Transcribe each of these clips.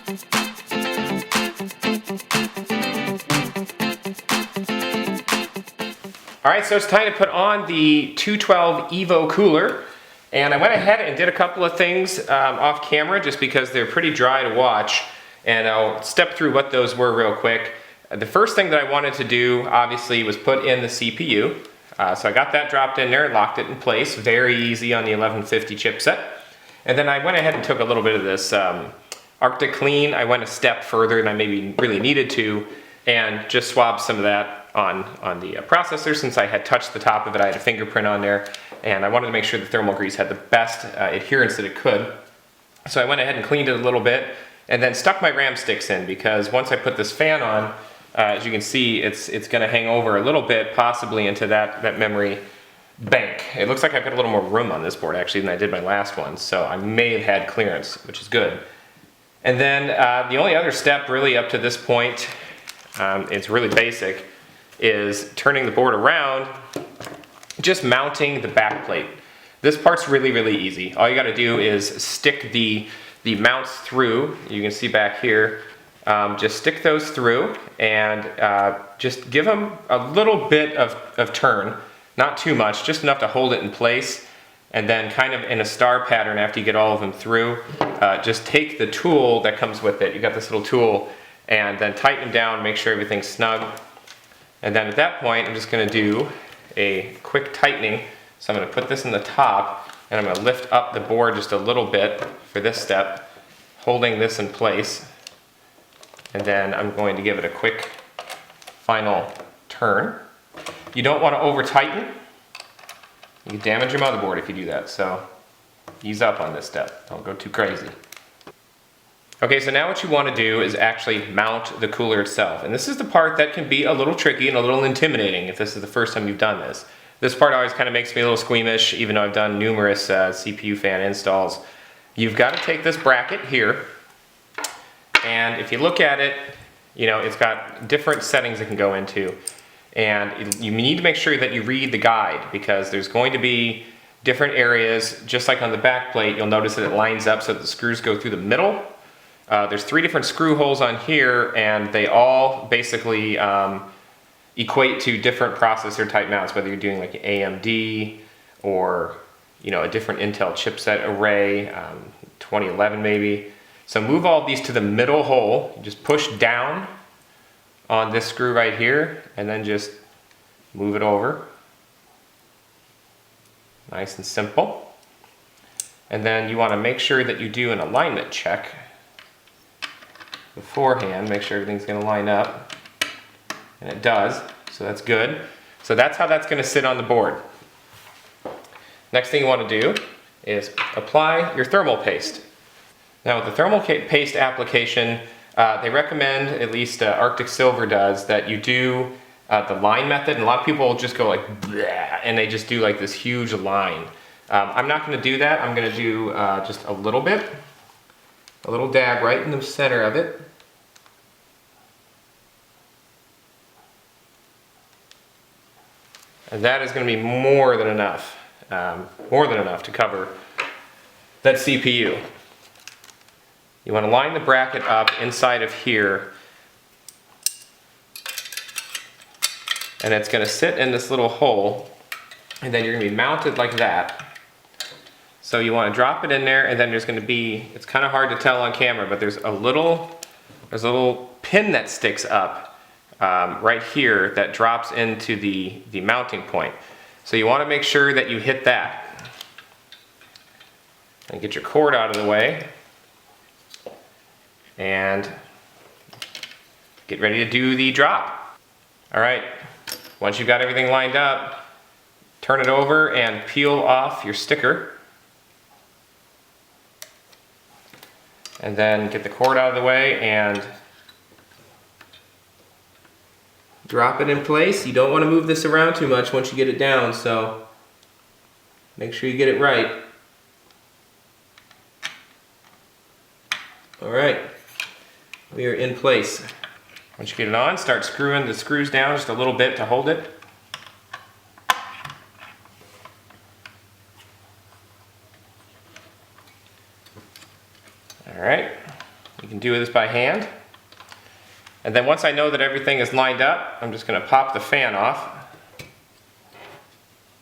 Alright, so it's time to put on the 212 EVO cooler, and I went ahead and did a couple of things off camera just because they're pretty dry to watch, and I'll step through what those were real quick. The first thing that I wanted to do, obviously, was put in the CPU. So I got that dropped in there, locked it in place, very easy on the 1150 chipset. And then I went ahead and took a little bit of this Arctic Clean. I went a step further than I maybe really needed to, and just swabbed some of that on the processor. Since I had touched the top of it, I had a fingerprint on there, and I wanted to make sure the thermal grease had the best adherence that it could. So I went ahead and cleaned it a little bit, and then stuck my RAM sticks in, because once I put this fan on, as you can see, it's going to hang over a little bit, possibly into that memory bank. It looks like I've got a little more room on this board actually than I did my last one, so I may have had clearance, which is good. And then the only other step really up to this point, it's really basic, is turning the board around, just mounting the backplate. This part's really, really easy. All you got to do is stick the mounts through. You can see back here. Just stick those through and just give them a little bit of turn, not too much, just enough to hold it in place, and then kind of in a star pattern after you get all of them through, just take the tool that comes with it. You got this little tool, and then tighten them down, make sure everything's snug. And then at that point, I'm just going to do a quick tightening. So I'm going to put this in the top, and I'm going to lift up the board just a little bit for this step, holding this in place. And then I'm going to give it a quick final turn. You don't want to over tighten. You can damage your motherboard if you do that, so ease up on this step. Don't go too crazy. Okay, so now what you want to do is actually mount the cooler itself. And this is the part that can be a little tricky and a little intimidating if this is the first time you've done this. This part always kind of makes me a little squeamish, even though I've done numerous CPU fan installs. You've got to take this bracket here, and if you look at it, you know, it's got different settings it can go into. And you need to make sure that you read the guide, because there's going to be different areas. Just like on the back plate, you'll notice that it lines up so that the screws go through the middle. There's 3 different screw holes on here, and they all basically equate to different processor type mounts, whether you're doing like AMD or, you know, a different Intel chipset array, 2011 maybe. So move all these to the middle hole, just push down on this screw right here, and then just move it over. Nice and simple. And then you want to make sure that you do an alignment check beforehand, make sure everything's going to line up, and it does, so that's good. So that's how that's going to sit on the board. Next thing you want to do is apply your thermal paste. Now with the thermal paste application, they recommend, at least Arctic Silver does, that you do the line method, and a lot of people just go like bleh, and they just do like this huge line. I'm not going to do that. I'm going to do just a little bit, a little dab right in the center of it. And that is going to be more than enough to cover that CPU. You want to line the bracket up inside of here, and it's going to sit in this little hole, and then you're going to be mounted like that. So you want to drop it in there, and then there's going to be, it's kind of hard to tell on camera, but there's a little pin that sticks up right here that drops into the mounting point. So you want to make sure that you hit that. And get your cord out of the way, and get ready to do the drop. All right, once you've got everything lined up, turn it over and peel off your sticker. And then get the cord out of the way and drop it in place. You don't want to move this around too much once you get it down, so make sure you get it right. All right, we are in place. Once you get it on, start screwing the screws down just a little bit to hold it. All right, you can can do this by hand. And then once I know that everything is lined up, I'm just going to pop the fan off.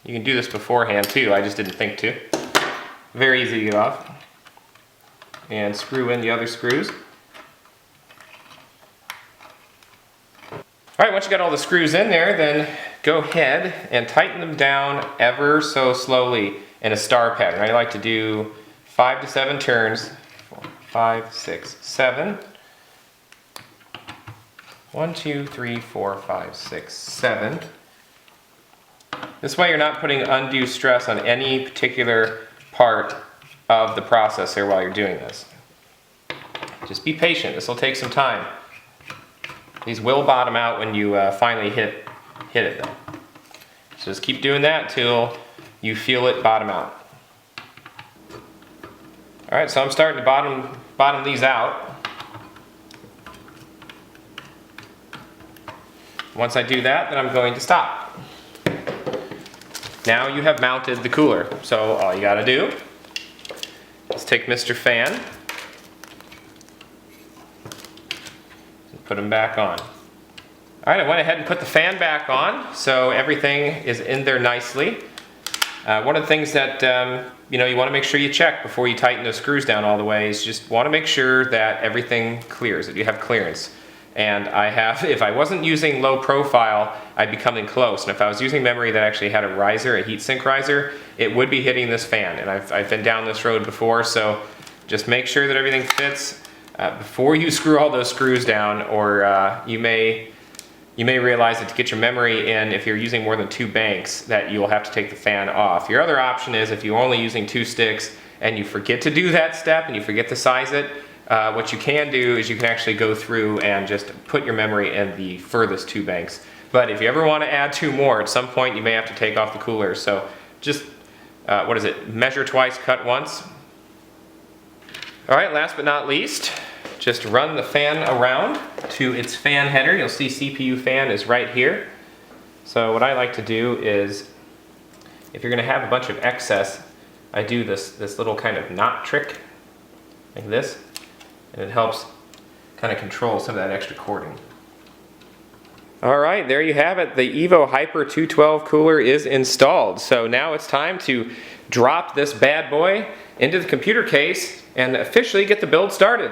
You can do this beforehand too, I just didn't think to. Very easy to get off. And screw in the other screws. Alright, once you got all the screws in there, then go ahead and tighten them down ever so slowly in a star pattern. I like to do 5 to 7 turns. 4, 5, 6, 7. 1, 2, 3, 4, 5, 6, 7. This way you're not putting undue stress on any particular part of the process here while you're doing this. Just be patient, this will take some time. These will bottom out when you finally hit it though. So just keep doing that till you feel it bottom out. Alright, so I'm starting to bottom these out. Once I do that, then I'm going to stop. Now you have mounted the cooler. So all you gotta do is take Mr. Fan and put him back on. Alright, I went ahead and put the fan back on, so everything is in there nicely. One of the things that you want to make sure you check before you tighten those screws down all the way is just want to make sure that everything clears, that you have clearance. And if I wasn't using low profile, I'd be coming close. And if I was using memory that actually had a riser, a heatsink riser, it would be hitting this fan. And I've been down this road before, so just make sure that everything fits before you screw all those screws down, or you may realize that to get your memory in, if you're using more than 2 banks, that you'll have to take the fan off. Your other option is if you're only using 2 sticks and you forget to do that step and you forget to size it, what you can do is you can actually go through and just put your memory in the furthest 2 banks. But if you ever want to add 2 more, at some point you may have to take off the cooler. So just, measure twice, cut once. Alright, last but not least, just run the fan around to its fan header. You'll see CPU fan is right here. So what I like to do is, if you're going to have a bunch of excess, I do this little kind of knot trick, like this, and it helps kind of control some of that extra cording. Alright, there you have it. The EVO Hyper 212 cooler is installed. So now it's time to drop this bad boy into the computer case and officially get the build started.